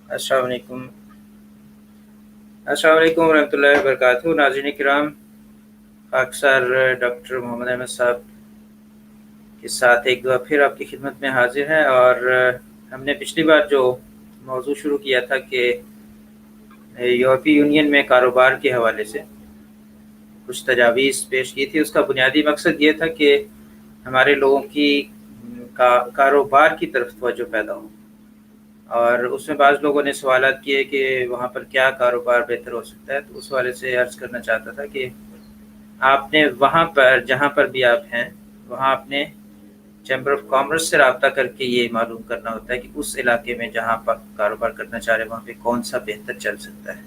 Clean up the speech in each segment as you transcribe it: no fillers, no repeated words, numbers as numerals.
अस्सलाम वालेकुम अस्सलाम वालेकुम रहमतुल्लाहि व बरकातहू। नाज़रीन किराम, खाकसार डॉक्टर मोहम्मद अहमद साहब के साथ एक बार फिर आपकी खिदमत में हाजिर हैं। और हमने पिछली बार जो मौजू शुरू किया था कि यूरोपीय यूनियन में कारोबार के हवाले से कुछ तजावीज़ पेश की थी। उसका बुनियादी मकसद ये था कि हमारे लोगों की कारोबार की तरफ तवज्जो पैदा हो, और उसमें बाज़ लोगों ने सवालात किए कि वहाँ पर क्या कारोबार बेहतर हो सकता है। तो उस वाले से अर्ज़ करना चाहता था कि आपने वहाँ पर जहाँ पर भी आप हैं, वहाँ आपने चैम्बर ऑफ कॉमर्स से रब्ता करके ये मालूम करना होता है कि उस इलाके में जहाँ पर कारोबार करना चाह रहे हैं वहाँ पे कौन सा बेहतर चल सकता है।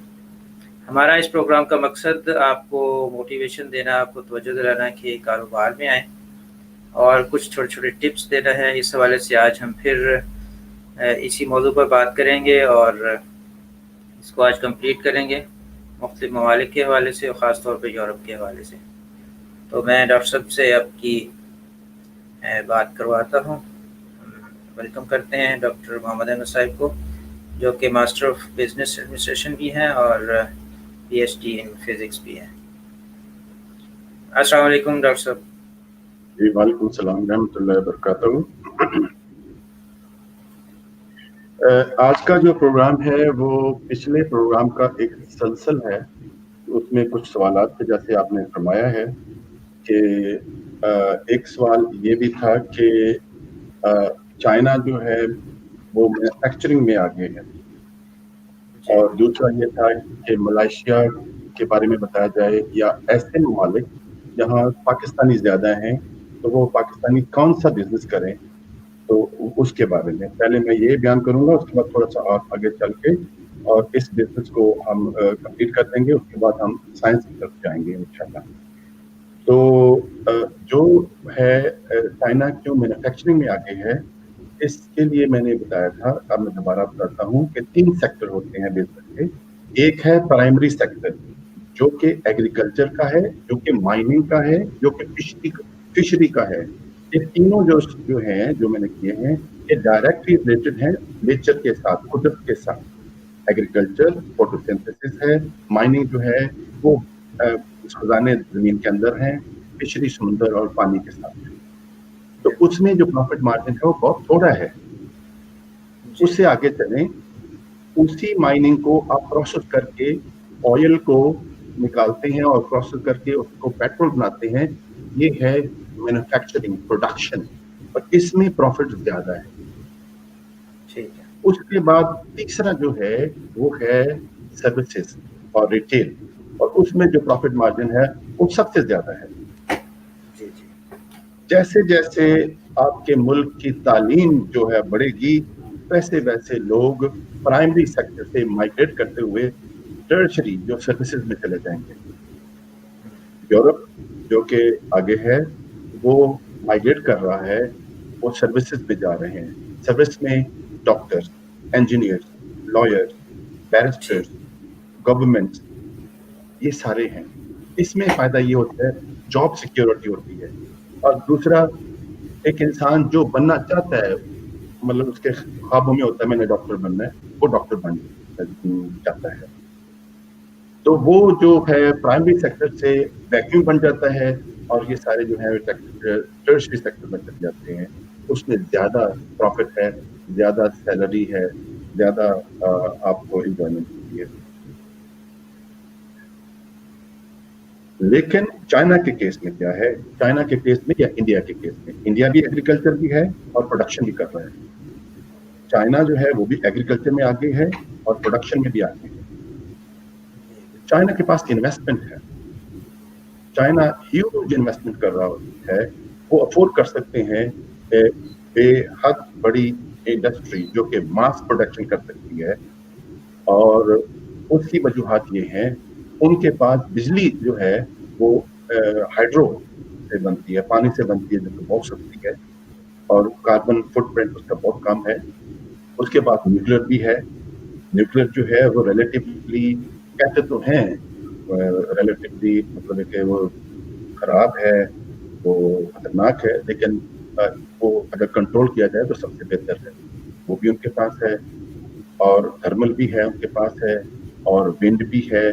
हमारा इस प्रोग्राम का मकसद आपको मोटिवेशन देना, आपको तवज्जो दिलाना कि कारोबार में आएँ, और कुछ छोटे-छोटे टिप्स देना है। इस हवाले से आज हम फिर इसी मौजू पर बात करेंगे और इसको आज कंप्लीट करेंगे मुख्तलिफ ममालिक के हवाले से, और ख़ास तौर पे यूरोप के हवाले से। तो मैं डॉक्टर साहब से आपकी बात करवाता हूँ। वेलकम करते हैं डॉक्टर मोहम्मद अहमद साहब को, जो कि मास्टर ऑफ बिजनेस एडमिनिस्ट्रेशन भी हैं और पीएचडी इन फिज़िक्स भी हैं। अस्सलाम वालेकुम डॉक्टर साहब। जी वालेकुम सलाम रहमतुल्लाहि व बरकातहू। आज का जो प्रोग्राम है वो पिछले प्रोग्राम का एक सलसल है। उसमें कुछ सवालात थे, जैसे आपने फरमाया है कि एक सवाल ये भी था कि चाइना जो है वो मैन्युफैक्चरिंग में आगे है, और दूसरा ये था कि मलेशिया के बारे में बताया जाए, या ऐसे ममालिक जहाँ पाकिस्तानी ज़्यादा हैं तो वो पाकिस्तानी कौन सा बिजनेस करें। तो उसके बारे में पहले मैं ये बयान करूंगा, उसके बाद थोड़ा सा और आगे चल के और इस बिजनेस को हम कंप्लीट कर देंगे। उसके बाद हम साइंस की तरफ जाएंगे इंशाल्लाह। तो जो है चाइना क्यों मैन्युफैक्चरिंग में आगे है, इसके लिए मैंने बताया था, अब मैं दोबारा बताता हूँ कि 3 सेक्टर होते हैं बिजनेस के। एक है प्राइमरी सेक्टर, जो कि एग्रीकल्चर का है, जो कि माइनिंग का है, जो कि फिशरी का है। ये तीनों जो हैं, जो मैंने किए हैं, ये डायरेक्टली रिलेटेड हैं नेचर के साथ, कुदरत के साथ। एग्रीकल्चर फोटोसिंथेसिस है, माइनिंग जो है वो खजाने जमीन के अंदर हैं, फिशरी समुद्र और पानी के साथ है। तो उसमें जो प्रॉफिट मार्जिन है वो बहुत थोड़ा है। उससे आगे चलें, उसी माइनिंग को आप प्रोसेस करके ऑयल को निकालते हैं और प्रोसेस करके उसको पेट्रोल बनाते हैं। ये है मैन्युफैक्चरिंग, प्रोडक्शन, और इसमें प्रॉफिट ज्यादा है। ठीक है। उसके बाद तीसरा जो है वो है सर्विसेज और रिटेल, और उसमें जो प्रॉफिट मार्जिन है वो सबसे ज्यादा है। जी जी। जैसे जैसे आपके मुल्क की तालीम जो है बढ़ेगी, वैसे वैसे लोग प्राइमरी सेक्टर से माइग्रेट करते हुए टर्शरी जो सर्विसेज में चले जाएंगे। यूरोप जो कि आगे है वो माइग्रेट कर रहा है, वो सर्विसेज में जा रहे हैं। सर्विस में doctors, engineers, lawyers, barrister's, government, ये सारे हैं। इसमें फायदा ये होता है, जॉब सिक्योरिटी होती है। और दूसरा, एक इंसान जो बनना चाहता है, मतलब उसके ख्वाबों में होता है मैंने डॉक्टर बनना है, वो डॉक्टर बन जाता है। तो वो जो है प्राइमरी सेक्टर से वैक्यूम बन जाता है, और ये सारे जो है टर्शरी सेक्टर में चले जाते हैं। उसमें ज्यादा प्रॉफिट है, ज्यादा सैलरी है, ज्यादा आपको एंजॉयमेंट होती है। लेकिन चाइना के केस में क्या है, चाइना के केस में या इंडिया के केस में, इंडिया भी एग्रीकल्चर भी है और प्रोडक्शन भी कर रहा है। चाइना जो है वो भी एग्रीकल्चर में आगे है और प्रोडक्शन में भी आगे है। चाइना के पास इन्वेस्टमेंट है, चाइना ह्यूज इन्वेस्टमेंट कर रहा है। वो अफोर्ड कर सकते हैं बेहद बड़ी इंडस्ट्री जो कि मास प्रोडक्शन कर सकती है। और उसकी वजूहत ये हैं, उनके पास बिजली जो है वो हाइड्रो से बनती है, पानी से बनती है, जो कि बहुत सस्ती है और कार्बन फुटप्रिंट उसका बहुत कम है। उसके बाद न्यूक्लियर भी है। न्यूक्लियर जो है वो रिलेटिवली, कहते तो हैं रिलेटिवली, मतलब कि वो खराब है, वो खतरनाक है, लेकिन वो अगर कंट्रोल किया जाए तो सबसे बेहतर है। वो भी उनके पास है। और थर्मल भी है उनके पास है, और विंड भी है,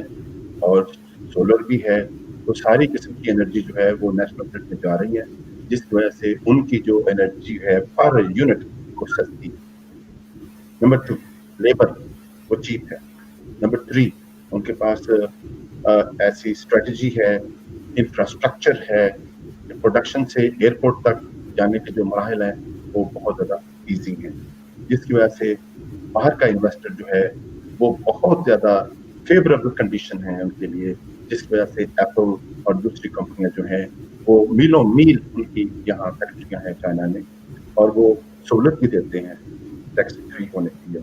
और सोलर भी है। तो सारी किस्म की एनर्जी जो है वो नेशनल ग्रिड में जा रही है, जिसकी वजह से उनकी जो एनर्जी है पर यूनिट वो सस्ती है। नंबर 2, लेबर वो चीप है। नंबर 3, उनके पास ऐसी स्ट्रेटजी है, इंफ्रास्ट्रक्चर है, प्रोडक्शन से एयरपोर्ट तक जाने के जो मराहल हैं वो बहुत ज़्यादा ईजी हैं, जिसकी वजह से बाहर का इन्वेस्टर जो है वो बहुत ज़्यादा फेवरेबल कंडीशन है उनके लिए, जिसकी वजह से एप्पल और दूसरी कंपनियां जो हैं वो मीलों मील उनकी यहाँ फैक्ट्रियां हैं चाइना में, और वो सहूलत भी देते हैं टैक्स फ्री होने के लिए,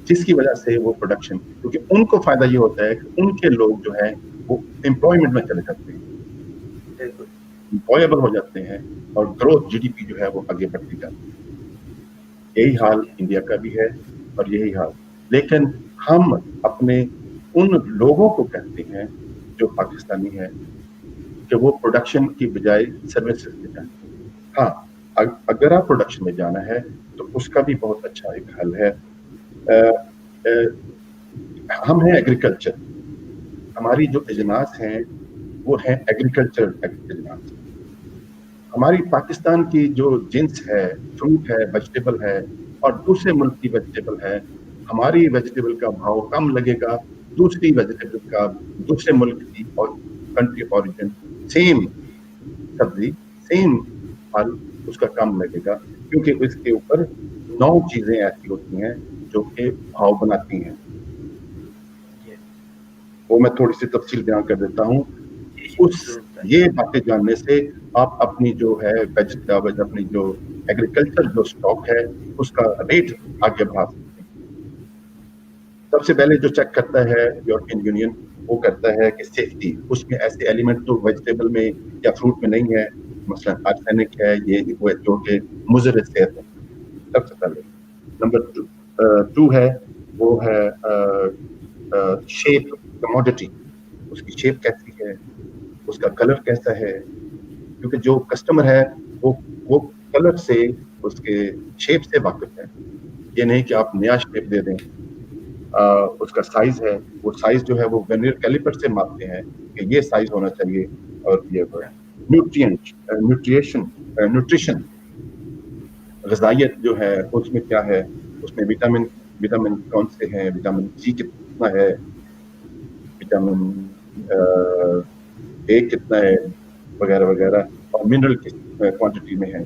जिसकी वजह से वो प्रोडक्शन, क्योंकि उनको फायदा ये होता है कि उनके लोग जो है वो एम्प्लॉयमेंट में चले जाते हैं, बिल्कुल। एम्प्लॉयबल हो जाते हैं, और ग्रोथ जीडीपी जो है वो आगे बढ़ती जाती है। यही हाल इंडिया का भी है और यही हाल, लेकिन हम अपने उन लोगों को कहते हैं जो पाकिस्तानी हैं कि वो प्रोडक्शन की बजाय सर्विसेज में जाए। हाँ, अगर आप प्रोडक्शन में जाना है तो उसका भी बहुत अच्छा एक हल है। हम हैं एग्रीकल्चर, हमारी जो इजनास हैं वो हैं एग्रीकल्चर इजनास। हमारी पाकिस्तान की जो जिन्स है, फ्रूट है, वेजिटेबल है, और दूसरे मुल्क की वेजिटेबल है, हमारी वेजिटेबल का भाव कम लगेगा, दूसरी वेजिटेबल का दूसरे मुल्क की और कंट्री ऑफ ओरिजिन सेम सब्जी सेम फल उसका कम लगेगा, क्योंकि इसके ऊपर 9 चीजें ऐसी होती हैं जो कि भाव बनाती हैं। वो मैं थोड़ी सी तफसील बयान कर देता हूँ। ये बातें जानने से आप अपनी जो है वेजिटेबल, अपनी जो एग्रीकल्चर जो स्टॉक है उसका रेट आगे बढ़ा सकते हैं। सबसे पहले जो चेक करता है यूरोपियन यूनियन, वो करता है कि सेफ्टी, उसमें ऐसे एलिमेंट तो वेजिटेबल में या फ्रूट में नहीं है, मसलन आर्सेनिक है, ये वो जो कि मुज़र सेहत है, सबसे पहले। नंबर 2 है वो है शेप, कमोडिटी, उसकी शेप कैसी है, उसका कलर कैसा है, क्योंकि जो कस्टमर है वो कलर से, उसके शेप से वाकिफ है। ये नहीं कि आप नया शेप दे दें। उसका साइज है, वो साइज जो है वो वर्नियर कैलिपर से मापते हैं कि ये साइज होना चाहिए, और ये वो है। न्यूट्रिशन, ग़िज़ाइयत जो है उसमें क्या है, उसमें विटामिन कौन से हैं, विटामिन सी कितना है, विटामिन ए कितना है, वगैरह वगैरह, और मिनरल किस क्वांटिटी में है।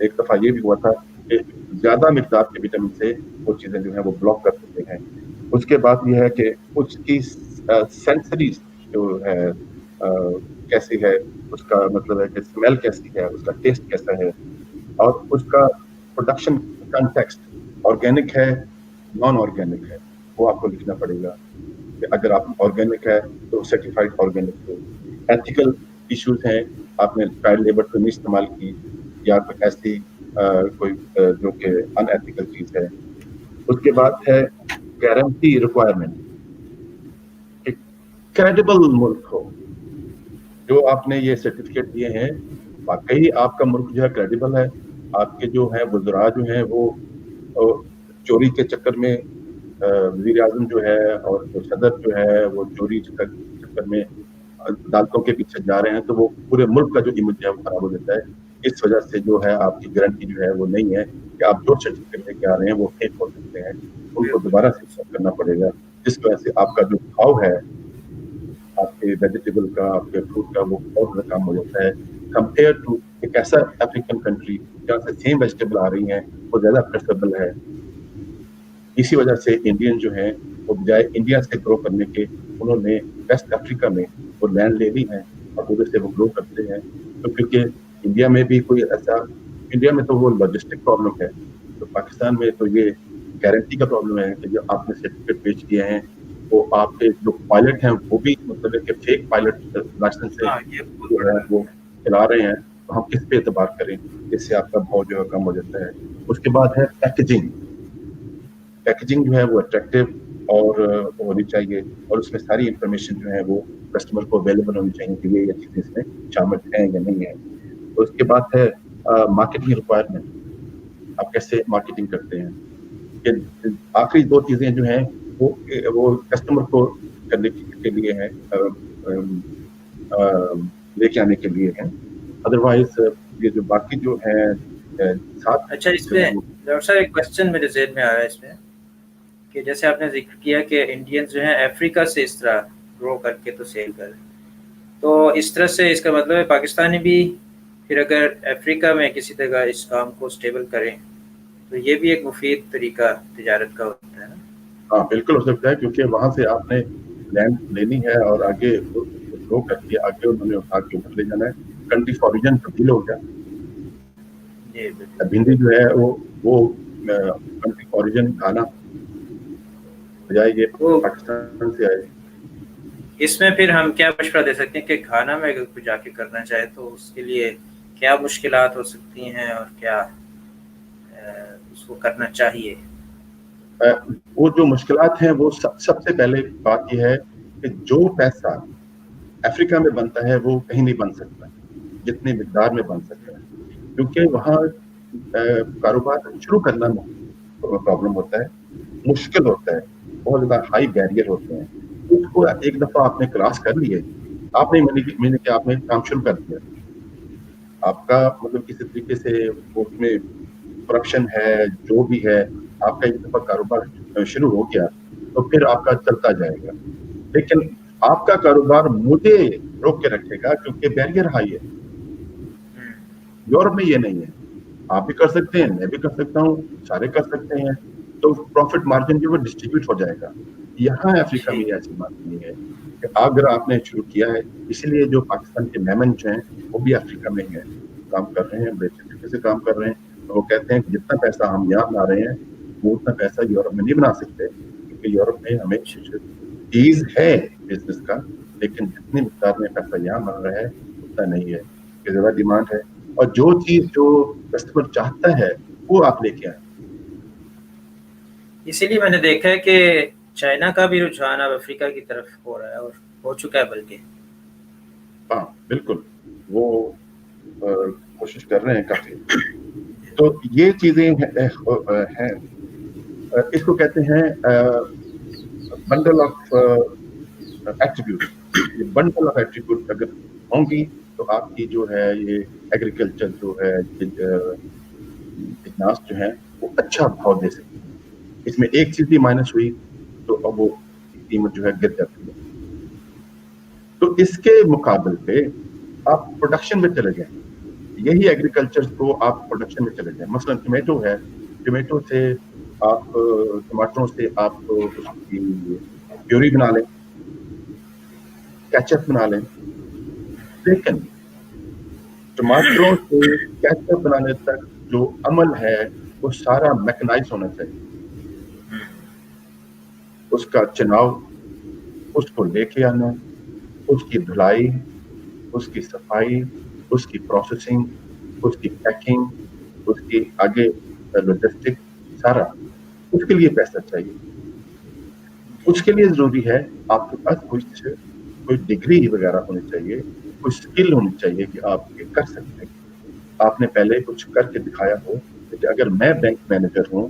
एक दफ़ा ये भी हुआ था कि ज़्यादा मिक़दार के विटामिन से वो चीज़ें जो हैं वो ब्लॉक कर देते हैं। उसके बाद ये है कि उसकी सेंसरी जो है कैसी है, उसका मतलब है कि स्मेल कैसी है, उसका टेस्ट कैसा है, और उसका प्रोडक्शन कॉन्टेक्स्ट, ऑर्गेनिक है, नॉन ऑर्गेनिक है, वो आपको लिखना पड़ेगा। कि अगर आप ऑर्गेनिक है तो सर्टिफाइड ऑर्गेनिक हो। एथिकल इश्यूज हैं, आपने चाइल्ड लेबर तो नहीं इस्तेमाल की, या कोई ऐसी कोई जो कि अनएथिकल चीज़ है। उसके बाद है गारंटी रिक्वायरमेंट, एक क्रेडिबल मुल्क हो, जो आपने ये सर्टिफिकेट दिए हैं वाकई आपका मुल्क जो है क्रेडिबल है। आपके जो है वज़रा जो हैं वो चोरी के चक्कर में, वज़ीर आज़म जो है और जो सदर जो है वो चोरी चक्कर में अदालतों के पीछे जा रहे हैं, तो वो पूरे मुल्क का जो इमेज है वो खराब हो जाता है। इस वजह से जो है आपकी गारंटी जो है वो नहीं है कि आप जो सर्टिफिकेट लेके आ रहे हैं वो फेक हो सकते हैं, उनको दोबारा से चेक करना पड़ेगा, जिस वजह से आपका जो भाव है आपके वेजिटेबल का, आपके फ्रूट का, वो बहुत ज़्यादा कम हो जाता है कंपेयर टू एक ऐसा अफ्रीकन कंट्री जहाँ से सेम वेजिटेबल आ रही हैं, वो ज़्यादा प्रेफरेबल है। इसी वजह से इंडियन जो हैं वो बजाय इंडिया से ग्रो करने के, उन्होंने वेस्ट अफ्रीका में वो लैंड ले ली है और उधर से वो ग्रो करते हैं। तो क्योंकि इंडिया में भी कोई ऐसा, इंडिया में तो वो लॉजिस्टिक प्रॉब्लम है, तो पाकिस्तान में तो ये गारंटी का प्रॉब्लम है कि जो आपने सर्टिफिकेट पेश किए हैं वो आपके जो पायलट हैं वो भी मतलब है कि फेक पायलट लाइसेंस से जो है वो चला रहे हैं, तो हम किस पे एतबार करें, इससे आपका भाव जो है कम हो जाता है। उसके बाद है पैकेजिंग। पैकेजिंग जो है वो अट्रैक्टिव और होनी चाहिए, और उसमें सारी इंफॉर्मेशन जो है वो कस्टमर को अवेलेबल होनी चाहिए कि ये चीज़ें इसमें शामिल हैं या नहीं है। उसके बाद है मार्केटिंग रिक्वायरमेंट, आप कैसे मार्केटिंग करते हैं, कि आखिरी 2 चीज़ें जो हैं वो कस्टमर को करने के लिए हैं, लेके आने के लिए हैं। अदरवाइज़ ये जो बाकी जो है 7 अच्छा, जो है इसमें डॉक्टर साहब एक क्वेश्चन मेरे ज़हन में आ रहा है इसमें, कि जैसे आपने ज़िक्र किया कि इंडियंस जो हैं अफ्रीका से इस तरह ग्रो करके तो सेल कर, तो इस तरह से इसका मतलब है पाकिस्तानी भी फिर अगर अफ्रीका में किसी तरह इस काम को स्टेबल करें तो ये भी एक मुफीद तरीका तिजारत का होता है ना? हाँ, बिल्कुल हो सकता है, क्योंकि वहाँ से आपने लैंड लेनी है और आगे उसको ग्रो करके आगे उन्होंने उठा के ऊपर ले जाना है। कंट्री फॉर रीजन तब्दील हो गया। जी बिल्कुल। भिंडी जो है वो कंट्री फॉर रीजन घाना बजाय ये तो पाकिस्तान से आए। इसमें फिर हम क्या मशवरा दे सकते हैं कि घाना में अगर कोई जाके करना चाहे तो उसके लिए क्या मुश्किलात हो सकती हैं और क्या उसको करना चाहिए? वो जो मुश्किलात हैं वो सबसे पहले बात ये है कि जो पैसा अफ्रीका में बनता है वो कहीं नहीं बन सकता जितनी मिकदार में बन सकता है, क्योंकि वहाँ कारोबार शुरू करना प्रॉब्लम होता है, मुश्किल होता है, बहुत ज़्यादा हाई बैरियर होते हैं। उसको एक दफ़ा आपने क्रॉस कर लिए, आपने महीने के आपने काम शुरू कर दिया, आपका मतलब किसी तरीके से उसमें करप्शन है, जो भी है, आपका एक दफ़ा कारोबार शुरू हो गया तो फिर आपका चलता जाएगा। लेकिन आपका कारोबार मुझे रोक के रखेगा क्योंकि बैरियर हाई है। यूरोप में ये नहीं है, आप भी कर सकते हैं, मैं भी कर सकता हूँ, सारे कर सकते हैं, तो प्रॉफिट मार्जिन जो वो डिस्ट्रीब्यूट हो जाएगा। यहाँ अफ्रीका में ऐसी बात नहीं है कि अगर आपने शुरू किया है, इसीलिए जो पाकिस्तान के मेमन जो हैं वो भी अफ्रीका में हैं, काम कर रहे हैं, बड़े अच्छे तरीके से काम कर रहे हैं। तो वो कहते हैं कि जितना पैसा हम यहाँ बना रहे हैं वो उतना पैसा यूरोप में नहीं बना सकते, क्योंकि यूरोप में हमें चीज है बिजनेस का, लेकिन जितनी मिकदार में पैसा यहाँ बन रहा है उतना नहीं है, ज्यादा डिमांड है और जो चीज जो कस्टमर चाहता है वो आप लेके आए। इसीलिए मैंने देखा है कि चाइना का भी रुझान अब अफ्रीका की तरफ हो रहा है और हो चुका है बल्कि। हाँ बिल्कुल, वो कोशिश कर रहे हैं काफी। तो ये चीजें हैं, इसको कहते हैं बंडल ऑफ एट्रीब्यूट। ये बंडल ऑफ एट्रीब्यूट अगर होंगी तो आपकी जो है ये एग्रीकल्चर जो है इजनास जो है वो अच्छा भाव दे सकती है। इसमें एक चीज भी माइनस हुई तो अब वो कीमत जो है गिर जाती है। तो इसके मुकाबले पे आप प्रोडक्शन में चले जाएं, यही एग्रीकल्चर को आप प्रोडक्शन में चले जाएं। मसलन टमाटो है, टमाटो से आप टमाटरों से आप उसकी प्यूरी बना लें, केचप बना लें, लेकिन टमाटरों से केचप बनाने तक जो अमल है वो सारा मैकेनाइज होना चाहिए। उसका चुनाव, उसको लेके आना, उसकी धुलाई, उसकी सफाई, उसकी प्रोसेसिंग, उसकी पैकिंग, उसकी आगे लॉजिस्टिक, सारा उसके लिए पैसा चाहिए। उसके लिए जरूरी है आपके पास कोई डिग्री वगैरह होनी चाहिए, कोई स्किल होनी चाहिए कि आप ये कर सकते हैं। आपने पहले कुछ करके दिखाया हो कि अगर मैं बैंक मैनेजर हूँ,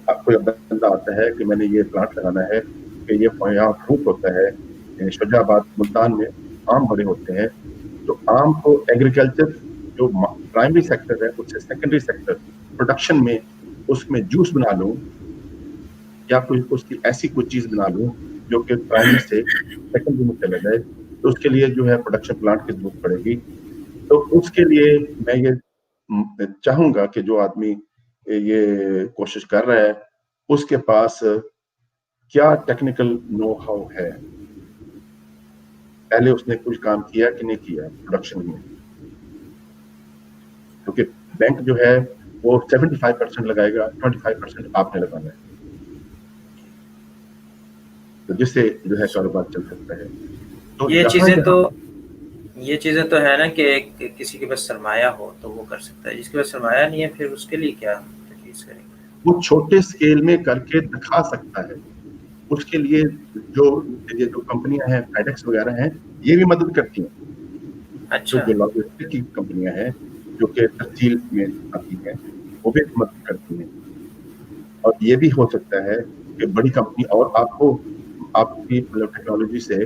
कोई बंदा आता है कि मैंने ये प्लांट लगाना है, कि ये यहाँ फ्रूट होता है, शुजाबाद मुल्तान में आम बड़े होते हैं, तो आम को एग्रीकल्चर जो प्राइमरी सेक्टर है उससे सेकेंडरी सेक्टर प्रोडक्शन में उसमें जूस बना लूँ या कोई उसकी ऐसी कोई चीज बना लूँ जो कि प्राइमरी से सेकेंडरी में चला जाए, तो उसके लिए जो है प्रोडक्शन प्लांट की जरूरत पड़ेगी। तो उसके लिए मैं ये चाहूंगा कि जो आदमी ये कोशिश कर रहा है उसके पास क्या टेक्निकल नो हाउ है, पहले उसने कुछ काम किया कि नहीं किया प्रोडक्शन में, क्योंकि बैंक जो है वो 75% लगाएगा, 25% आपने लगाना है, तो जिससे जो है कारोबार चल सकता है। तो ये चीजें तो है ना कि किसी के पास सरमाया हो तो वो कर सकता है, जिसके पास सरमाया नहीं है फिर उसके लिए क्या चीज करेंगे? वो छोटे स्केल में करके दिखा सकता है। उसके लिए ये जो कंपनियां हैं, फेडेक्स वगैरह हैं, ये भी मदद करती हैं। अच्छा। जो लॉजिस्टिक की कंपनियां हैं जो कि तहसील में आती हैं, वो भी मदद करती हैं। اور یہ بھی ہو سکتا ہے کہ بڑی کمپنی اور آپ کی مطلب ٹیکنالوجی سے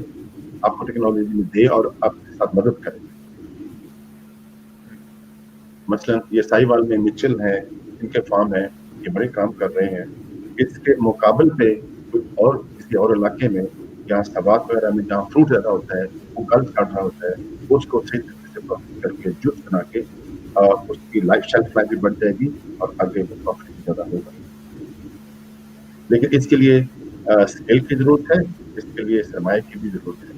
آپ کو ٹیکنالوجی میں دے اور آپ کے ساتھ مدد کرے. مثلا یہ ساہیوال میں مچل ہیں، ان کے فارم ہیں، یہ بڑے کام کر رہے ہیں. اس کے مقابل پہ کوئی اور کسی اور علاقے میں جہاں سوات وغیرہ میں جہاں فروٹ زیادہ ہوتا ہے، وہ گلف کاٹ رہا ہوتا ہے، اس کو صحیح طریقے سے پروسیس کر کے جوس بنا کے اس کی شیلف لائف بھی بڑھ جائے گی اور آگے وہ پروفٹ بھی زیادہ ہوگا. لیکن اس کے لیے اسکل کی ضرورت ہے، اس کے لیے سرمایہ کی بھی ضرورت ہے،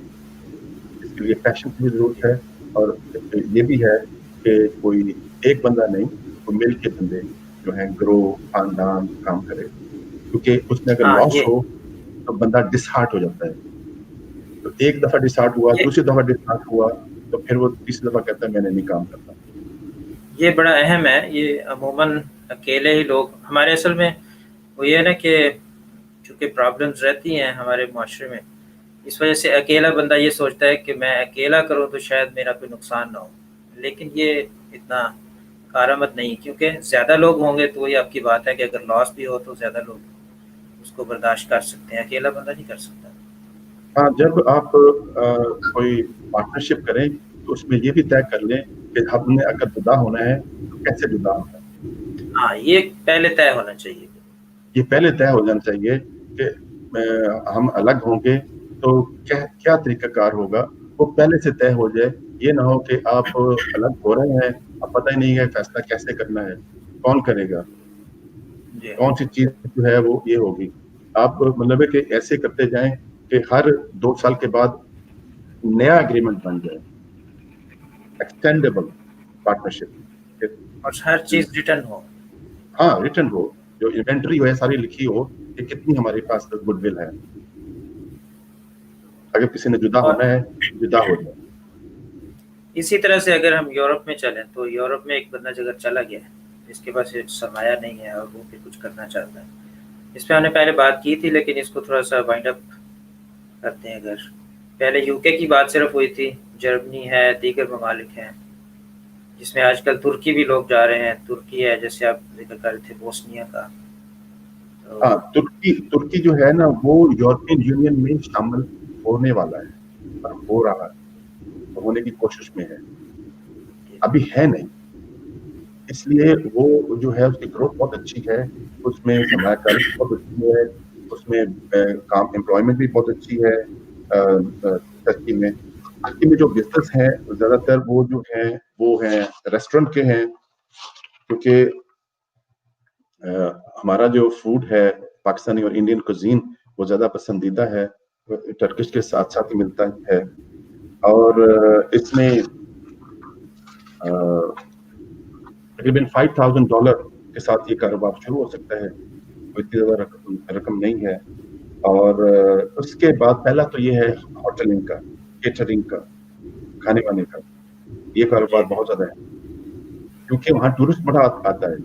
اس کے لیے پیشن کی بھی ضرورت ہے، اور یہ بھی ہے کہ کوئی ایک بندہ نہیں، کوئی مل کے بندے جو ہیں گرو خاندان کام کرے. کیونکہ اس میں اگر ہاں لاس ہو تو بندہ ڈس ہارٹ ہو جاتا ہے. تو ایک دفعہ ڈس ہارٹ ہوا، یہ دوسری دفعہ ڈس ہارٹ ہوا، تو پھر وہ تیسری دفعہ کہتا ہے میں نے نہیں کام کرتا. یہ بڑا اہم ہے. یہ عموماً اکیلے ہی لوگ ہمارے اصل میں وہ یہ ہے نا کہ چونکہ پرابلمز رہتی ہیں ہمارے معاشرے میں، اس وجہ سے اکیلا بندہ یہ سوچتا ہے کہ میں اکیلا کروں تو شاید میرا کوئی نقصان نہ ہو. لیکن یہ اتنا کارآمد نہیں، کیونکہ زیادہ لوگ ہوں گے تو وہی آپ کی بات ہے کہ اگر لاس بھی ہو تو زیادہ لوگ اس کو برداشت کر سکتے ہیں، اکیلا بندہ نہیں کر سکتا. ہاں، جب آپ کوئی پارٹنرشپ کریں تو اس میں یہ بھی طے کر لیں کہ ہم نے اگر جدا ہونا ہے تو کیسے جدا ہونا ہے. ہاں، یہ پہلے طے ہونا چاہیے. یہ پہلے طے ہو جانا چاہیے کہ ہم الگ ہوں گے تو کیا طریقہ کار ہوگا، وہ پہلے سے طے ہو جائے. یہ نہ ہو کہ آپ الگ ہو رہے ہیں، اب پتہ ہی نہیں ہے فیصلہ کیسے کرنا ہے، کون کرے گا، جی کون سی چیز جو ہے وہ یہ ہوگی. آپ مطلب ہے کہ ایسے کرتے جائیں کہ ہر 2 سال کے بعد نیا اگریمنٹ بن جائے، ایکسٹینڈیبل پارٹنرشپ. اور ہر چیز ریٹرن ہو. ہاں، ریٹرن ہو، جو انوینٹری ہو ساری لکھی ہو کہ کتنی ہمارے پاس گڈ ول ہے. اگر کسی نے جدا اور ہونا ہے جدا ہو جائے. اسی طرح سے اگر ہم یورپ میں چلیں تو یورپ میں ایک بندہ اگر چلا گیا ہے جس کے پاس سرمایہ نہیں ہے اور وہ پھر کچھ کرنا چاہتا ہے، اس پہ ہم نے پہلے بات کی تھی لیکن اس کو تھوڑا سا وائنڈ اپ کرتے ہیں. اگر پہلے یو کے کی بات صرف ہوئی تھی، جرمنی ہے، دیگر ممالک ہیں جس میں آج کل ترکی بھی لوگ جا رہے ہیں. ترکی ہے جیسے آپ ذکر کر رہے تھے بوسنیا کا. تو ہاں، ترکی جو ہے نا وہ یورپین یونین میں شامل ہونے والا ہے اور ہو رہا ہے، ہونے کی کوشش میں ہے، ابھی ہے نہیں. اس لیے وہ جو ہے اس کی گروتھ بہت اچھی ہے، اس میں سرمایہ کاری بہت اچھی ہے، اس میں کام امپلائمنٹ بھی بہت اچھی ہے. ترکی میں جو بزنس ہیں زیادہ تر وہ جو ہیں وہ ہیں ریسٹورنٹ کے ہیں. کیونکہ ہمارا جو فوڈ ہے پاکستانی اور انڈین کوزین وہ زیادہ پسندیدہ ہے، ٹرکش کے ساتھ ساتھ ہی ملتا ہے. اور اس میں تقریباً $5,000 کے ساتھ یہ کاروبار شروع ہو سکتا ہے، کوئی اتنی زیادہ رقم نہیں ہے. اور اس کے بعد پہلا تو یہ ہے ہوٹلنگ کا، کیٹرنگ کا، کھانے وانے کا. یہ کاروبار جی بہت زیادہ ہے کیونکہ وہاں ٹورسٹ بڑا آتا ہے،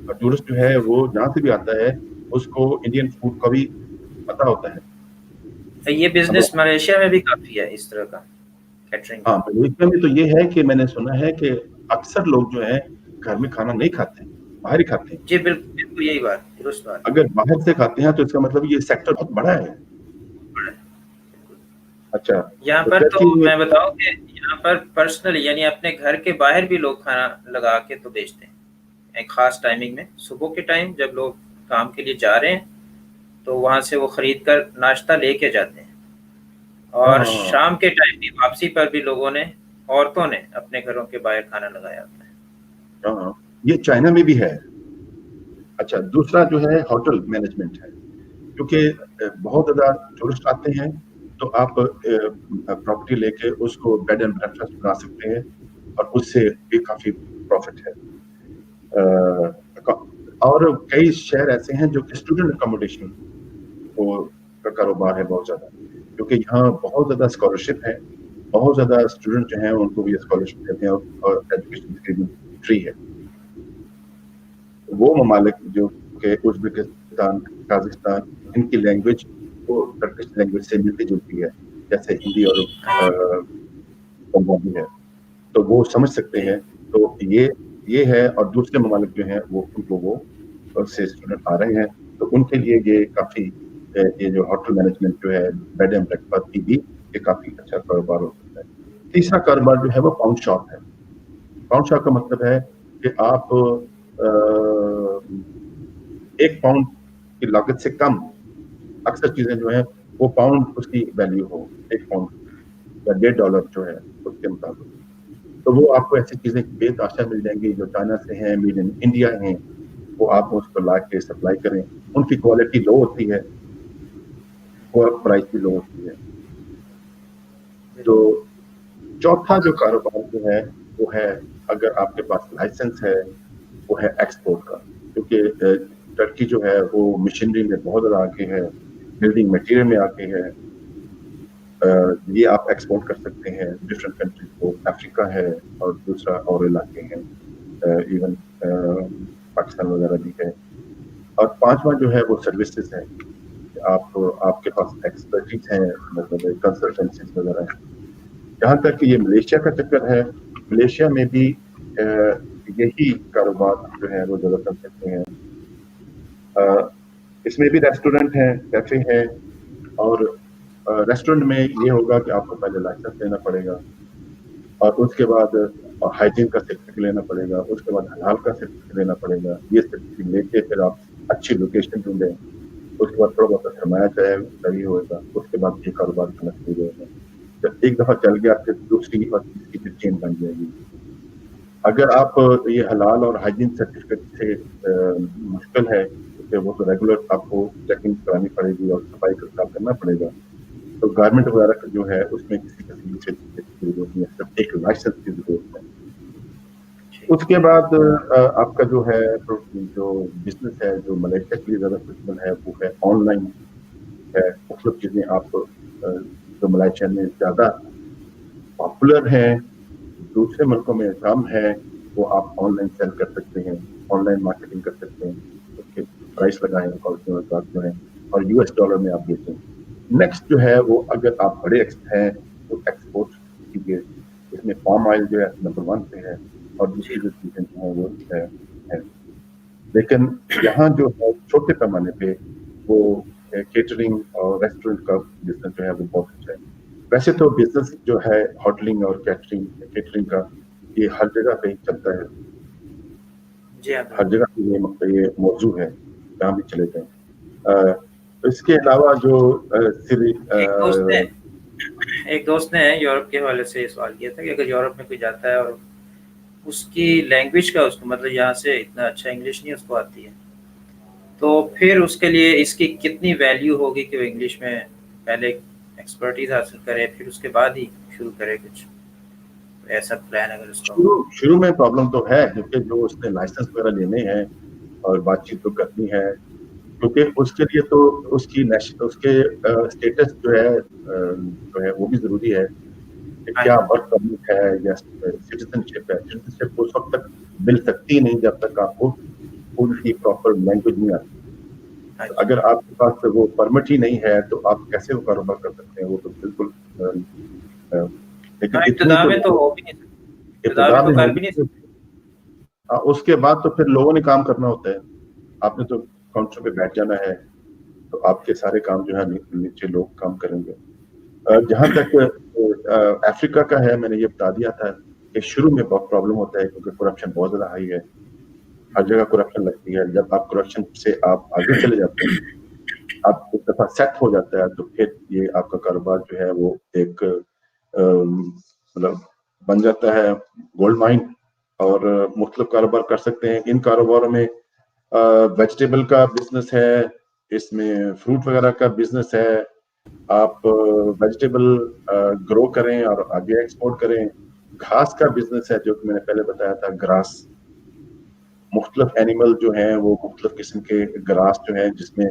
اور ٹورسٹ جو ہے وہ جہاں سے بھی آتا ہے اس کو انڈین فوڈ کا بھی پتہ ہوتا ہے. یہ اب بزنس ملیشیا میں بھی کافی ہے اس طرح کا کیٹرنگ کا. ہاں، ملیشیا میں تو یہ ہے کہ میں نے سنا ہے کہ اکثر لوگ جو ہیں گھر میں کھانا نہیں کھاتے ہیں، باہر ہی کھاتے ہیں. جی بالکل یہی بات، درست بات. اگر باہر سے کھاتے ہیں تو اس کا مطلب یہ سیکٹر بہت بڑا ہے. اچھا، یہاں تو پر تو جیسے میں بتاؤں کہ یہاں پر پرسنلی یعنی اپنے گھر کے باہر بھی لوگ کھانا لگا کے تو بیچتے ہیں ایک خاص ٹائمنگ میں. صبح کے ٹائم جب لوگ کام کے لیے جا رہے ہیں تو وہاں سے وہ خرید کر ناشتہ لے کے جاتے ہیں، ہاں اور ہاں ہاں شام کے ٹائم بھی واپسی پر بھی لوگوں نے، عورتوں نے اپنے گھروں کے باہر کھانا لگایا ہوتا ہے. ہاں ہاں، یہ چائنا میں بھی ہے. اچھا، دوسرا جو ہے ہوٹل مینجمنٹ ہے، کیونکہ بہت زیادہ ٹورسٹ آتے ہیں تو آپ پراپرٹی لے کے اس کو بیڈ اینڈ بریکفاسٹ بنا سکتے ہیں اور اس سے بھی کافی پروفٹ ہے. اور کئی شہر ایسے ہیں جو کہ اسٹوڈنٹ اکاموڈیشن کا کاروبار ہے بہت زیادہ، کیونکہ یہاں بہت زیادہ اسکالرشپ ہے، بہت زیادہ اسٹوڈنٹ جو ہیں ان کو بھی اسکالرشپ دیتے ہیں اور ایجوکیشن تقریباً فری ہے. وہ ممالک جو کہ ازبکستان، قازقستان، ان کی لینگویج وہ ٹرکش لینگویج سے ملتی جلتی ہے، جیسے ہندی اور پنجابی ہے، تو وہ سمجھ سکتے جی ہیں. تو یہ ہے. اور دوسرے ممالک جو ہیں وہ ان کو وہ से स्टूडेंट आ रहे हैं, तो उनके लिए ये काफ़ी ये जो होटल मैनेजमेंट जो है, बेड एंड ब्रेकफास्ट की भी ये काफ़ी अच्छा कारोबार हो सकता है। तीसरा कारोबार जो है वो पाउंड शॉप है। पाउंड शॉप का मतलब है कि आप 1 पाउंड की लागत से कम अक्सर चीज़ें जो हैं वो पाउंड उसकी वैल्यू हो, 1 पाउंड या $1.5 जो है उसके मुताबिक। तो वो आपको ऐसी चीज़ें बेतहाशा मिल जाएँगी जो चाइना से हैं, मेड इन इंडिया हैं, वो आप उसको ला के सप्लाई करें। उनकी क्वालिटी लो होती है और प्राइस भी लो होती है। तो चौथा जो कारोबार जो है वो है, अगर आपके पास लाइसेंस है, वो है एक्सपोर्ट का, क्योंकि टर्की जो है वो मशीनरी में बहुत ज़्यादा आगे है, बिल्डिंग मटेरियल में आगे है। ये आप एक्सपोर्ट कर सकते हैं डिफरेंट कंट्रीज को, अफ्रीका है और दूसरा और इलाके हैं, इवन पाकिस्तान वगैरह भी है। और पांचवा जो है वो सर्विसेज है, आपके पास एक्सपर्टीज है, मतलब कंसल्टेंसीज वगैरह है। जहाँ तक कि ये मलेशिया का चक्कर है, मलेशिया में भी यही कारोबार जो है वो ज़्यादा कर सकते हैं। इसमें भी रेस्टोरेंट है, कैफे है, और रेस्टोरेंट में ये होगा कि आपको पहले लाइसेंस लेना पड़ेगा और उसके बाद हाइजीन का सर्टिफिकेट लेना पड़ेगा, उसके बाद हलाल का सर्टिफिकेट लेना पड़ेगा। ये सर्टिफिकेट लेके फिर आप अच्छी लोकेशन ढूंढें, उसके बाद थोड़ा बहुत सरमाया चाहिए होगा, उसके बाद ये कारोबार करना शुरू होगा। जब एक दफा चल गया फिर दूसरी और तीसरी फिर चेन बन जाएगी। अगर आप ये हलाल और हाइजीन सर्टिफिकेट से मुश्किल है, तो वो तो रेगुलर आपको चेकिंग करानी पड़ेगी और सफाई का काम करना पड़ेगा। तो गारमेंट वगैरह का जो है उसमें किसी किस्म की सर्टिफिकेट की जरूरत नहीं है, सिर्फ एक लाइसेंस की जरूरत है। उसके बाद आपका जो है जो बिजनेस है, जो मलेशिया के लिए ज्यादा सुटेबल है, वो है ऑनलाइन है। मतलब चीजें आप जो मलेशिया में ज्यादा पॉपुलर है, दूसरे मुल्कों में कम है, वो आप ऑनलाइन सेल कर सकते हैं, ऑनलाइन मार्केटिंग कर सकते हैं, उसके प्राइस लगाएं और जो है और यूएस डॉलर में आप बेचें। नेक्स्ट जो है वो, अगर आप बड़े हैं तो एक्सपोर्ट कीजिए। इसमें पाम ऑयल जो है नंबर 1 पे है और दूसरी जो चीजें जो है वो है। लेकिन यहाँ जो है छोटे पैमाने पे वो केटरिंग और रेस्टोरेंट का बिजनेस जो है वो बहुत अच्छा है। वैसे तो बिजनेस जो है होटलिंग और केटरिंग का ये हर जगह पे चलता है, जी हाँ, हर जगह पे ये मौजू है, जहाँ भी चले जाएं। इसके अलावा जो एक दोस्त ने एक दोस्त ने यूरोप के हवाले से सवाल किया था कि अगर यूरोप में कोई जाता है और उसकी लैंग्वेज का उसको मतलब यहाँ से इतना अच्छा इंग्लिश नहीं उसको आती है, तो फिर उसके लिए इसकी कितनी वैल्यू होगी कि वो इंग्लिश में पहले एक्सपर्टीज हासिल करे फिर उसके बाद ही शुरू करे कुछ ऐसा प्लान अगर उसका हो। शुरू में प्रॉब्लम तो है, क्योंकि जो उसने लाइसेंस वगैरह लेने हैं और बातचीत तो करनी है, क्योंकि उसके लिए तो उसके स्टेटस जो है वो भी जरूरी है कि हाँ क्या जी, वर्क परमिट है या सिटीजनशिप है। सिटीजनशिप उस वक्त तक मिल सकती नहीं जब तक आपको उनकी प्रॉपर लैंग्वेज नहीं आती। हाँ तो जी। अगर आपके पास वो परमिट ही नहीं है तो आप कैसे वो कारोबार कर सकते हैं, वो तो बिल्कुल लेकिन हाँ, इतनी इब्तदा तो में तो हो भी नहीं सकती, इब्तदा इब्तदा में तो में कर भी नहीं होगी। सकती। उसके बाद तो फिर लोगों ने काम करना होता है, आपने तो काउंटर पे बैठ जाना है, तो आपके सारे काम जो है नीचे लोग काम करेंगे। जहाँ तक अफ्रीका का है, मैंने ये बता दिया था कि शुरू में बहुत प्रॉब्लम होता है क्योंकि करप्शन बहुत ज्यादा हाई है, हर जगह करप्शन लगती है। जब आप करप्शन से आप आगे चले जाते हैं, आप एक दफा सेट हो जाता है, तो फिर ये आपका कारोबार जो है वो एक मतलब बन जाता है गोल्ड माइन, और मुख्तलिफ कारोबार कर सकते हैं। इन कारोबारों में वेजिटेबल का बिजनेस है, इसमें फ्रूट वगैरह का बिजनेस है। आप वेजिटेबल ग्रो करें और आगे एक्सपोर्ट करें। घास का बिजनेस है, जो कि मैंने पहले बताया था, ग्रास। मुख्तलिफ एनिमल जो हैं वो मुख्तलिफ किस्म के ग्रास जो है, जिसमें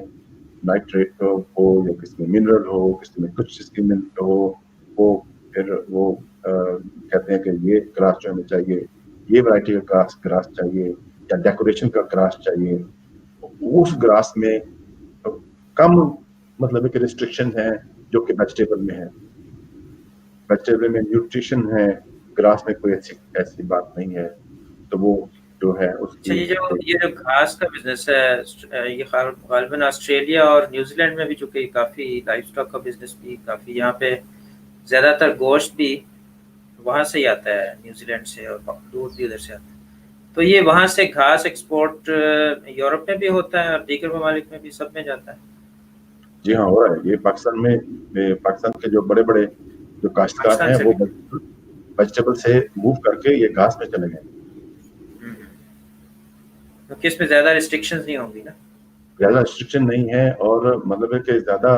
नाइट्रेट हो या किसी में मिनरल हो, किसी में कुछ किस्म मिनरल हो, वो फिर वो कहते हैं कि ये ग्रास जो हमें चाहिए, ये वैरायटी का ग्रास चाहिए या डेकोरेशन का ग्रास चाहिए। उस ग्रास में कम मतलब एक रिस्ट्रिक्शन है जो कि वेजिटेबल में है। वेजिटेबल में न्यूट्रिशन है, ग्रास में कोई ऐसी ऐसी बात नहीं है। तो वो जो है अच्छा, उसकी ये जो घास का बिजनेस है, ये गालिबन ऑस्ट्रेलिया और न्यूजीलैंड में भी चूंकि काफी लाइफ स्टॉक का बिजनेस भी काफी, यहाँ पे ज्यादातर गोश्त भी वहां से ही आता है, न्यूजीलैंड से, और दूध भी उधर से आता है। तो ये वहां से घास एक्सपोर्ट यूरोप में भी होता है और दीगर ममालिक में भी, सब में जाता है। जी हाँ, हो रहा है ये पाकिस्तान में। पाकिस्तान के जो बड़े बड़े जो काश्तकार पाकिस्तान हैं से वो भी। वेजिटेबल से मूव करके ये घास में चले गए। क्योंकि इसमें ज्यादा रिस्ट्रिक्शंस नहीं होंगी ना। ज्यादा रिस्ट्रिक्शन नहीं है, और मतलब है कि ज्यादा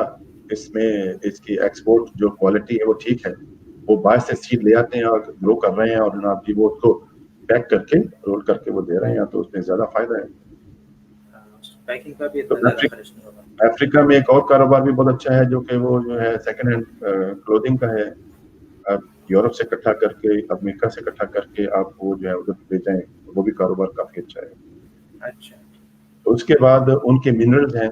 इसमें इसकी एक्सपोर्ट जो क्वालिटी है वो ठीक है। वो बाहर से सीड ले आते हैं और ग्रो कर रहे हैं, और जनाब जी वो उसको पैक करके रोल करके वो दे रहे हैं, तो उसमें ज्यादा फायदा है। पैकिंग का भी तो इतना ज्यादा खर्च नहीं होगा। अफ्रीका में एक और कारोबार भी बहुत अच्छा है, जो कि वो जो है सेकंड हैंड क्लोथिंग का है। आप यूरोप से इकट्ठा करके, अमेरिका से इकट्ठा करके आप वो जो है उधर बेचें, वो भी कारोबार काफी अच्छा है। अच्छा, तो उसके बाद उनके मिनरल्स हैं,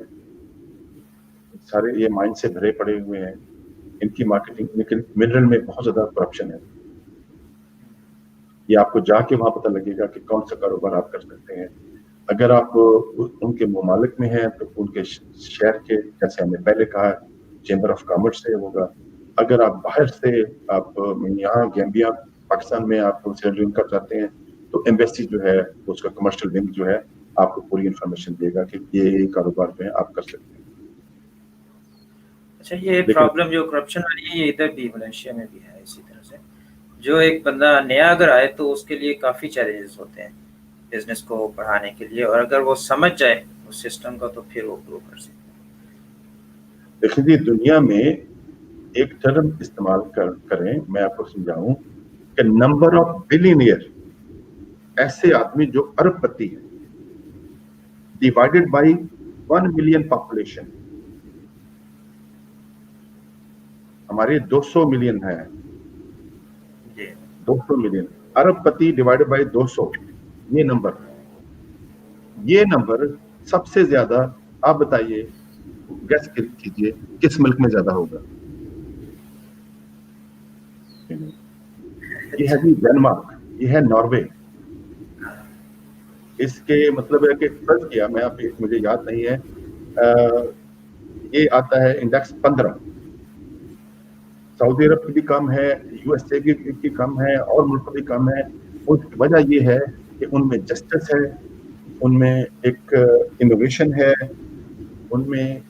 सारे ये माइन से भरे पड़े हुए हैं, इनकी मार्केटिंग, लेकिन मिनरल में बहुत ज्यादा करप्शन है। ये आपको जाके वहां पता लगेगा कि कौन सा कारोबार आप कर सकते हैं। अगर आप उनके ममालिक में हैं तो उनके शहर के, जैसे हमने पहले कहा, चेंबर ऑफ कॉमर्स से होगा। अगर आप बाहर से, आप यहाँ गैम्बिया पाकिस्तान में आप सेलरी इनकम चाहते हैं, तो एम्बेसी जो है उसका कमर्शियल विंग जो है आपको पूरी इंफॉर्मेशन देगा कि ये कारोबार जो है आप कर सकते हैं। अच्छा, ये लेकिन प्रॉब्लम जो करप्शन वाली है, ये इधर भी मलेशिया में भी है इसी तरह से। जो एक बंदा नया अगर आए तो उसके लिए काफ़ी चैलेंजेस होते हैं बिजनेस को बढ़ाने के लिए, और अगर वो समझ जाए उस सिस्टम का तो फिर वो ग्रो कर सकते देखिए जी, दुनिया में एक टर्म इस्तेमाल करें, मैं आपको समझाऊं कि नंबर ऑफ बिलियनियर, ऐसे आदमी जो अरबपति है, डिवाइडेड बाय 1 मिलियन पॉपुलेशन। हमारे 200 मिलियन है, हैं। जी। 200 मिलियन अरबपति डिवाइडेड बाय 200, ये नंबर सबसे ज्यादा, आप बताइए, गैस कीजिए किस मुल्क में ज्यादा होगा। ये है जी डेनमार्क, ये है नॉर्वे। इसके मतलब है कि फर्ज किया मैं, अभी मुझे याद नहीं है, ये आता है इंडेक्स 15। सऊदी अरब की भी कम है, यूएसए की कम है, और मुल्क भी कम है। उसकी वजह ये है कि उनमें जस्टिस है, उनमें एक इनोवेशन है, उनमें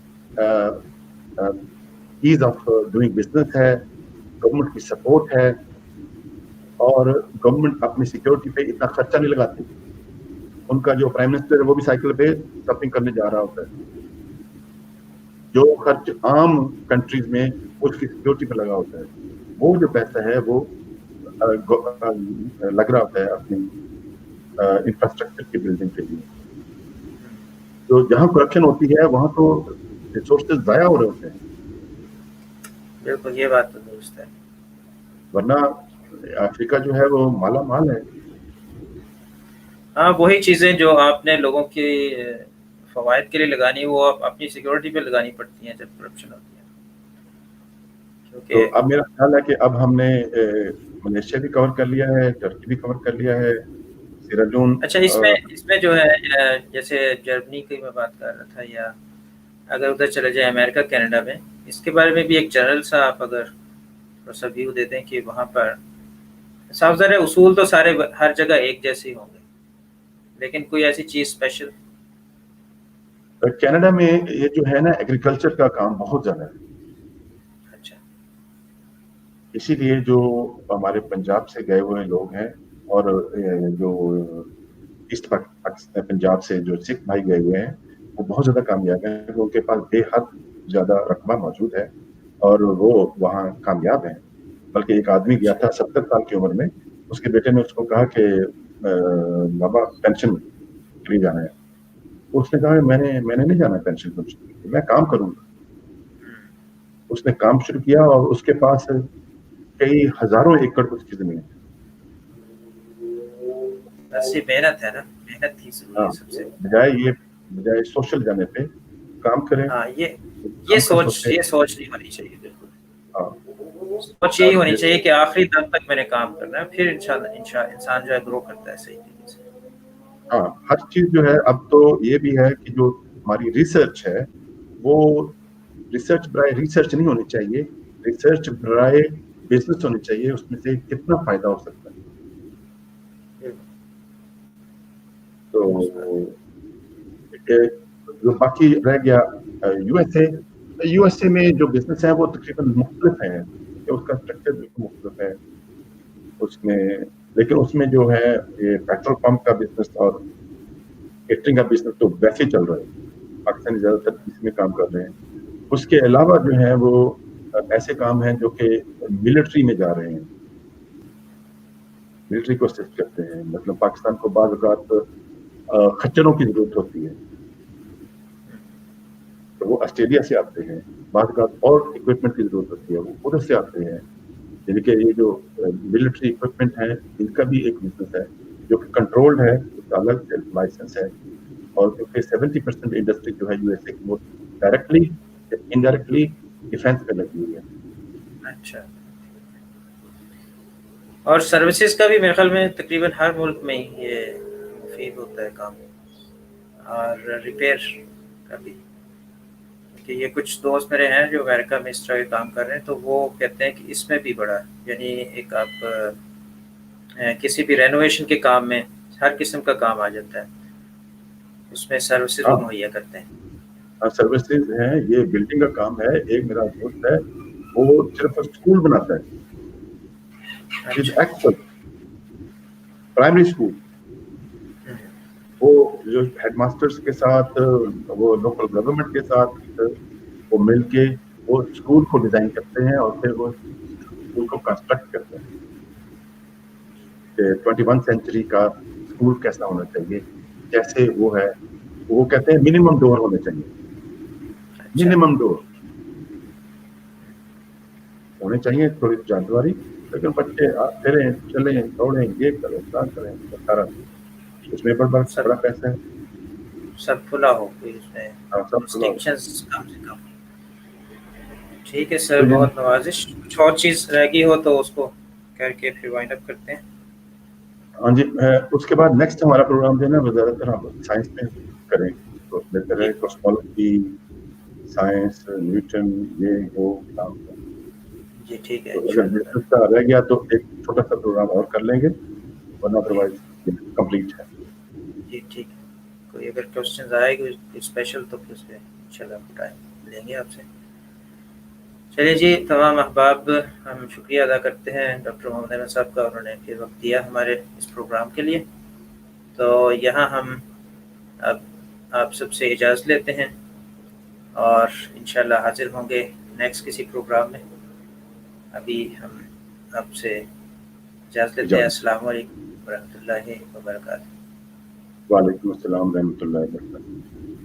ईज ऑफ डूइंग बिजनेस है, गवर्नमेंट की सपोर्ट है, और गवर्नमेंट अपनी सिक्योरिटी पे इतना खर्चा नहीं लगाती। उनका जो प्राइम मिनिस्टर है वो भी साइकिल पे शॉपिंग करने जा रहा होता है। जो खर्च आम कंट्रीज में उसकी सिक्योरिटी पे लगा होता है, वो जो पैसा है वो लग रहा होता है अपनी इंफ्रास्ट्रक्चर की बिल्डिंग के लिए। तो जहाँ करप्शन होती है वहां तो रिसोर्सेज जाया हो रहे होते हैं। बिल्कुल, ये बात तो दुरुस्त है। वरना अफ्रीका जो है वो माला माल है। हाँ, वही चीज़ें जो आपने लोगों की फवायद के लिए लगानी, वो आप अपनी सिक्योरिटी पे लगानी पड़ती हैं जब करप्शन होती है, तो क्योंकि अब मेरा ख्याल है कि अब हमने मलेशिया भी कवर कर लिया है, टर्की भी कवर कर लिया है, सिराजून। अच्छा, इसमें जो है जैसे जर्मनी की मैं बात कर रहा था, या अगर उधर चले जाए अमेरिका कनाडा में, इसके बारे में भी एक जनरल सा आप अगर थोड़ा सा व्यू दे दें कि वहाँ पर साफ ज़ाहिर है उसूल तो सारे हर जगह एक जैसे ही होंगे, लेकिन कोई ऐसी चीज़ स्पेशल। कनाडा में ये जो है ना, एग्रीकल्चर का काम बहुत ज्यादा है। अच्छा। इसीलिए जो हमारे पंजाब से गए हुए लोग हैं, और जो ईस्ट पंजाब से जो सिख भाई गए हुए हैं, वो बहुत ज्यादा कामयाब हैं, क्योंकि उनके पास बेहद ज्यादा रकबा मौजूद है, और वो वहाँ कामयाब हैं। बल्कि एक आदमी गया था 70 साल की उम्र में, उसके बेटे ने उसको कहा कि बाबा पेंशन के लिए जाना है। उसने कहा मैंने नहीं जाना पेंशन के लिए, मैं काम करूंगा। उसने काम शुरू किया, और उसके पास कई हजारों एकड़ उसकी जमीन है। बस ये मेहनत है ना, मेहनत ही जरूरी है हाँ, सबसे। बजाय सोशल जाने पे काम करें, हाँ, काम का सोचें। ये सोच नहीं होनी चाहिए, बिल्कुल। हाँ, सोच यही होनी चाहिए कि आखिरी दम तक मैंने काम करना है, फिर इंसान जो है ग्रो करता है सही तरीके से। हाँ, हर चीज़ जो है अब तो ये भी है कि जो हमारी रिसर्च है, वो रिसर्च बाय रिसर्च नहीं होनी चाहिए, रिसर्च बाय बिज़नेस होनी चाहिए, उसमें से कितना फ़ायदा हो सकता है। तो जो बाकी रह गया यूएसए, यूएसए में जो बिज़नेस है वो तकरीबन मुख्तलिफ है, ठीक है, उसका स्ट्रक्चर बिल्कुल मुख्तलिफ है। उसमें लेकिन उसमें जो है ये पेट्रोल पंप का बिज़नेस और केटरिंग का बिज़नेस तो वैसे ही चल रहा है। पाकिस्तानी ज़्यादातर इसमें काम कर रहे हैं। उसके अलावा जो है वो ऐसे काम हैं जो कि मिलिट्री में जा रहे हैं। मिलिट्री को असिस्ट करते हैं, मतलब पाकिस्तान को बाज़ औक़ात खच्चरों की ज़रूरत होती है। तो वो ऑस्ट्रेलिया से आते हैं, बाज़ औक़ात और इक्विपमेंट की ज़रूरत होती है, वो उधर से आते हैं। यानी कि ये जो मिलिट्री इक्विपमेंट है, इनका भी एक बिज़नेस है, जो कि कंट्रोल्ड है, उसका अलग से लाइसेंस है और क्योंकि 70% इंडस्ट्री जो है यूएसए की वो डायरेक्टली या इनडायरेक्टली डिफेंस में लगी हुई है। अच्छा। और सर्विसेज का भी मेरे ख्याल में तकरीबन हर मुल्क में ही ये मुफीद होता है काम, और रिपेयर का भी, कि ये कुछ दोस्त मेरे हैं जो अमेरिका में इस तरह के काम कर रहे हैं, तो वो कहते हैं कि इसमें भी बड़ा, यानी एक आप किसी भी रेनोवेशन के काम में हर किस्म का काम आ जाता है, उसमें सर्विसेज वो हाँ, मुहैया करते हैं। सर्विसेज हैं, ये बिल्डिंग का काम है। एक मेरा दोस्त है, वो सिर्फ स्कूल बनाता है। इज़ अच्छा। Expert primary school. वो जो हेडमास्टर्स के साथ, वो लोकल गवर्नमेंट के साथ वो मिलके वो स्कूल को डिज़ाइन करते हैं और फिर वो स्कूल को कंस्ट्रक्ट करते हैं। कि 21 सेंचुरी का स्कूल कैसा होना चाहिए, कैसे वो है, वो कहते हैं मिनिमम डोर होने चाहिए। अच्छा। मिनिमम डोर होने चाहिए, थोड़ी जानदारी, लेकिन बच्चे फिरें, चलें, दौड़ें, ये करें, क्या करें, वो सारा उसमें सब बड़ा पैसा है। सब खुला हो, कोई उसमें हाँ, सब खुला हो। रिस्ट्रिक्शंस कम से कम। ठीक है सर, तो ये बहुत नवाजिश। कुछ और चीज़ रह गई हो तो उसको करके फिर वाइंड अप करते हैं। हाँ जी, उसके बाद नेक्स्ट हमारा प्रोग्राम जो है ना वो ज़्यादातर हम साइंस में करें, तो बेहतर जी है कॉस्मोलॉजी, साइंस, न्यूटन, ये वो काम। जी, ठीक है तो अगर इंशाल्लाह। बिज़नेस का रह गया तो एक छोटा-सा प्रोग्राम और कर लेंगे, वरना जी अदरवाइज़ ये कंप्लीट है। जी, ठीक है। कोई अगर क्वेश्चंस आए कोई स्पेशल तो फिर उसमें इंशाल्लाह टाइम लेंगे आपसे। चलिए जी, तमाम अहबाब, हम शुक्रिया अदा करते हैं डॉक्टर मोहम्मद अहमद साहब का, उन्होंने फिर वक्त दिया हमारे इस प्रोग्राम के लिए। तो यहाँ हम अब आप सबसे इजाज़त लेते हैं और इंशाल्लाह हाजिर होंगे नेक्स्ट किसी प्रोग्राम में। अभी हम आपसे इजाज़त लेते हैं। इजाज़त। अस्सलाम वालेकुम वरहमतुल्लाहि वबरकातुहू। वालेकुम अस्सलाम रहमतुल्लाहि व बरकातहू।